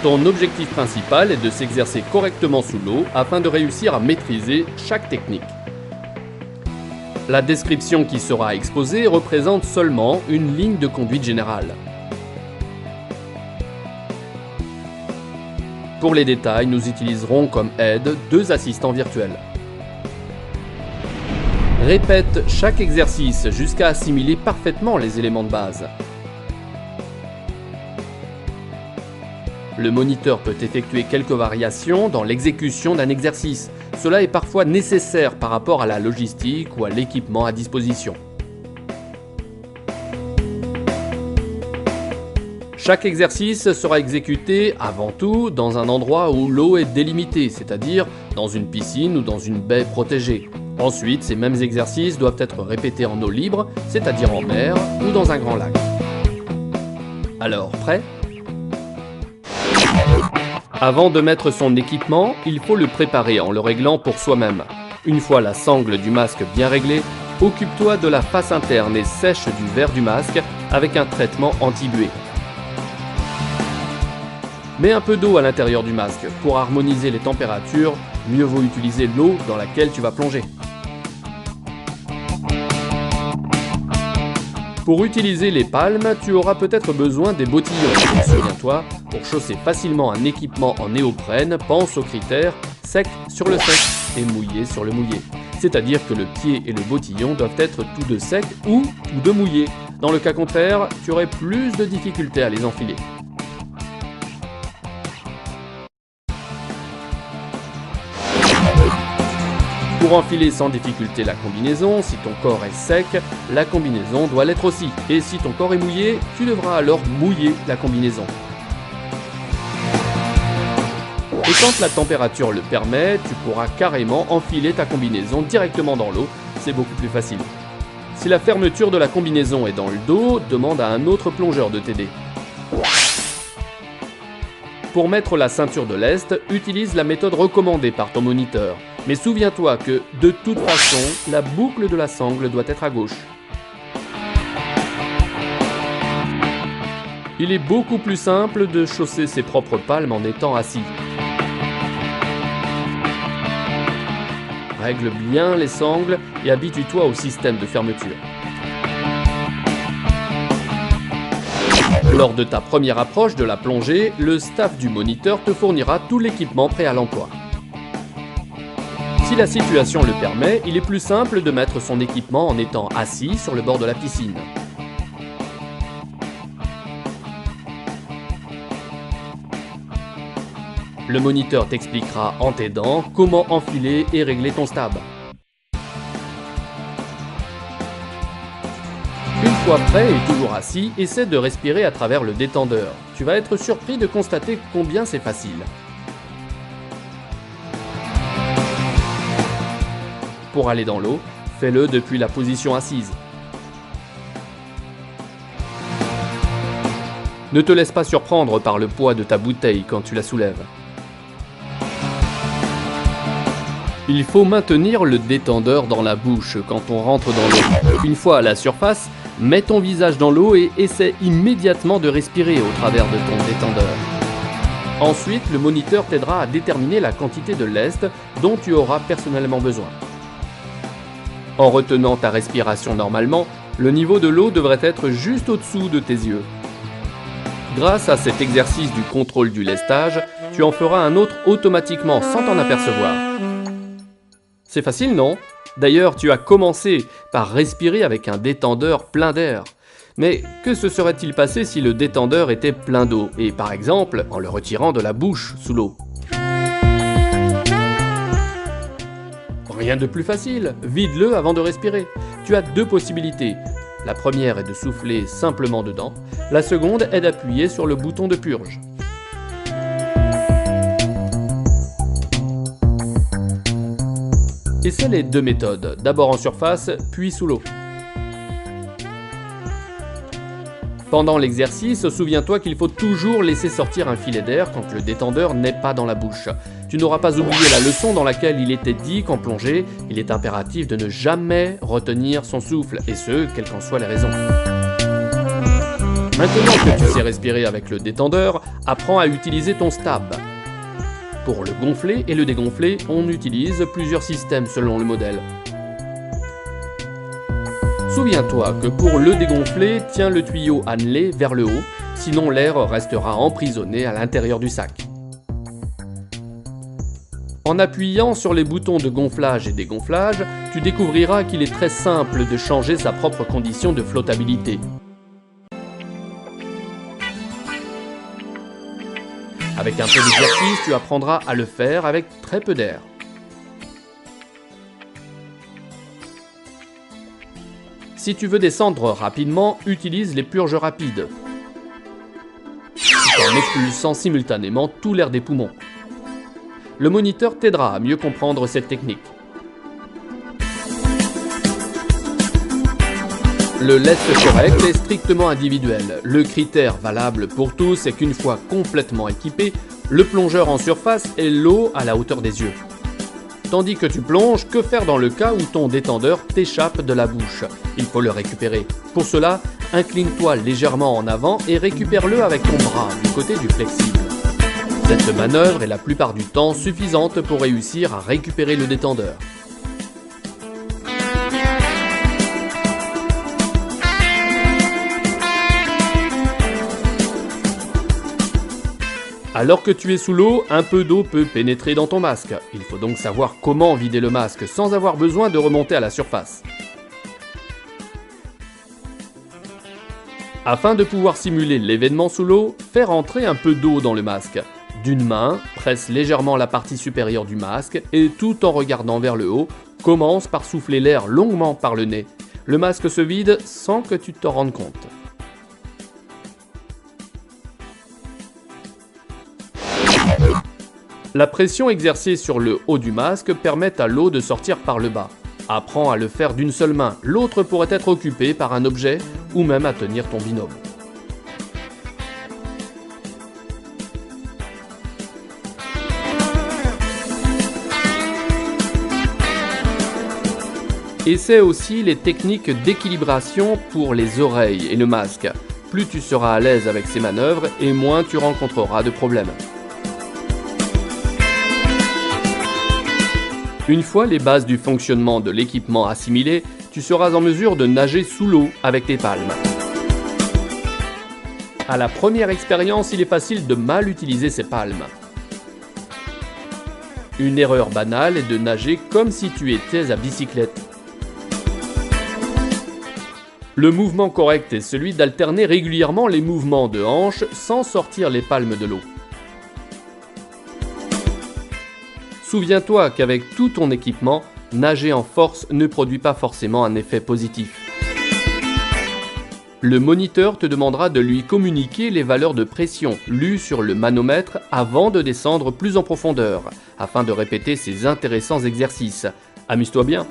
Ton objectif principal est de s'exercer correctement sous l'eau afin de réussir à maîtriser chaque technique. La description qui sera exposée représente seulement une ligne de conduite générale. Pour les détails, nous utiliserons comme aide 2 assistants virtuels. Répète chaque exercice jusqu'à assimiler parfaitement les éléments de base. Le moniteur peut effectuer quelques variations dans l'exécution d'un exercice. Cela est parfois nécessaire par rapport à la logistique ou à l'équipement à disposition. Chaque exercice sera exécuté avant tout dans un endroit où l'eau est délimitée, c'est-à-dire dans une piscine ou dans une baie protégée. Ensuite, ces mêmes exercices doivent être répétés en eau libre, c'est-à-dire en mer ou dans un grand lac. Alors, prêt ? Avant de mettre son équipement, il faut le préparer en le réglant pour soi-même. Une fois la sangle du masque bien réglée, occupe-toi de la face interne et sèche du verre du masque avec un traitement anti-buée. Mets un peu d'eau à l'intérieur du masque. Pour harmoniser les températures, mieux vaut utiliser l'eau dans laquelle tu vas plonger. Pour utiliser les palmes, tu auras peut-être besoin des bottillons. Souviens-toi, pour chausser facilement un équipement en néoprène, pense aux critères sec sur le sec et mouillé sur le mouillé. C'est-à-dire que le pied et le bottillon doivent être tous deux secs ou tous deux mouillés. Dans le cas contraire, tu aurais plus de difficultés à les enfiler. Pour enfiler sans difficulté la combinaison, si ton corps est sec, la combinaison doit l'être aussi. Et si ton corps est mouillé, tu devras alors mouiller la combinaison. Et quand la température le permet, tu pourras carrément enfiler ta combinaison directement dans l'eau, c'est beaucoup plus facile. Si la fermeture de la combinaison est dans le dos, demande à un autre plongeur de t'aider. Pour mettre la ceinture de lest, utilise la méthode recommandée par ton moniteur. Mais souviens-toi que, de toute façon, la boucle de la sangle doit être à gauche. Il est beaucoup plus simple de chausser ses propres palmes en étant assis. Règle bien les sangles et habitue-toi au système de fermeture. Lors de ta première approche de la plongée, le staff du moniteur te fournira tout l'équipement prêt à l'emploi. Si la situation le permet, il est plus simple de mettre son équipement en étant assis sur le bord de la piscine. Le moniteur t'expliquera en t'aidant comment enfiler et régler ton stab. Une fois prêt et toujours assis, essaie de respirer à travers le détendeur. Tu vas être surpris de constater combien c'est facile. Pour aller dans l'eau, fais-le depuis la position assise. Ne te laisse pas surprendre par le poids de ta bouteille quand tu la soulèves. Il faut maintenir le détendeur dans la bouche quand on rentre dans l'eau. Une fois à la surface, mets ton visage dans l'eau et essaie immédiatement de respirer au travers de ton détendeur. Ensuite, le moniteur t'aidera à déterminer la quantité de lest dont tu auras personnellement besoin. En retenant ta respiration normalement, le niveau de l'eau devrait être juste au-dessous de tes yeux. Grâce à cet exercice du contrôle du lestage, tu en feras un autre automatiquement sans t'en apercevoir. C'est facile, non ? D'ailleurs, tu as commencé par respirer avec un détendeur plein d'air. Mais que se serait-il passé si le détendeur était plein d'eau, et par exemple en le retirant de la bouche sous l'eau ? Rien de plus facile, vide-le avant de respirer. Tu as 2 possibilités. La première est de souffler simplement dedans, la seconde est d'appuyer sur le bouton de purge. Essaie les 2 méthodes, d'abord en surface, puis sous l'eau. Pendant l'exercice, souviens-toi qu'il faut toujours laisser sortir un filet d'air quand le détendeur n'est pas dans la bouche. Tu n'auras pas oublié la leçon dans laquelle il était dit qu'en plongée, il est impératif de ne jamais retenir son souffle, et ce, quelles qu'en soient les raisons. Maintenant que tu sais respirer avec le détendeur, apprends à utiliser ton stab. Pour le gonfler et le dégonfler, on utilise plusieurs systèmes selon le modèle. Souviens-toi que pour le dégonfler, tiens le tuyau annelé vers le haut, sinon l'air restera emprisonné à l'intérieur du sac. En appuyant sur les boutons de gonflage et dégonflage, tu découvriras qu'il est très simple de changer sa propre condition de flottabilité. Avec un peu d'exercice, tu apprendras à le faire avec très peu d'air. Si tu veux descendre rapidement, utilise les purges rapides, tout en expulsant simultanément tout l'air des poumons. Le moniteur t'aidera à mieux comprendre cette technique. Le lest correct est strictement individuel. Le critère valable pour tous est qu'une fois complètement équipé, le plongeur en surface ait l'eau à la hauteur des yeux. Tandis que tu plonges, que faire dans le cas où ton détendeur t'échappe de la bouche? Il faut le récupérer. Pour cela, incline-toi légèrement en avant et récupère-le avec ton bras du côté du flexible. Cette manœuvre est la plupart du temps suffisante pour réussir à récupérer le détendeur. Alors que tu es sous l'eau, un peu d'eau peut pénétrer dans ton masque. Il faut donc savoir comment vider le masque sans avoir besoin de remonter à la surface. Afin de pouvoir simuler l'événement sous l'eau, fais rentrer un peu d'eau dans le masque. D'une main, presse légèrement la partie supérieure du masque et tout en regardant vers le haut, commence par souffler l'air longuement par le nez. Le masque se vide sans que tu t'en rendes compte. La pression exercée sur le haut du masque permet à l'eau de sortir par le bas. Apprends à le faire d'une seule main, l'autre pourrait être occupée par un objet ou même à tenir ton binôme. Essaie aussi les techniques d'équilibration pour les oreilles et le masque. Plus tu seras à l'aise avec ces manœuvres et moins tu rencontreras de problèmes. Une fois les bases du fonctionnement de l'équipement assimilées, tu seras en mesure de nager sous l'eau avec tes palmes. À la première expérience, il est facile de mal utiliser ses palmes. Une erreur banale est de nager comme si tu étais à bicyclette. Le mouvement correct est celui d'alterner régulièrement les mouvements de hanche sans sortir les palmes de l'eau. Souviens-toi qu'avec tout ton équipement, nager en force ne produit pas forcément un effet positif. Le moniteur te demandera de lui communiquer les valeurs de pression lues sur le manomètre avant de descendre plus en profondeur, afin de répéter ces intéressants exercices. Amuse-toi bien!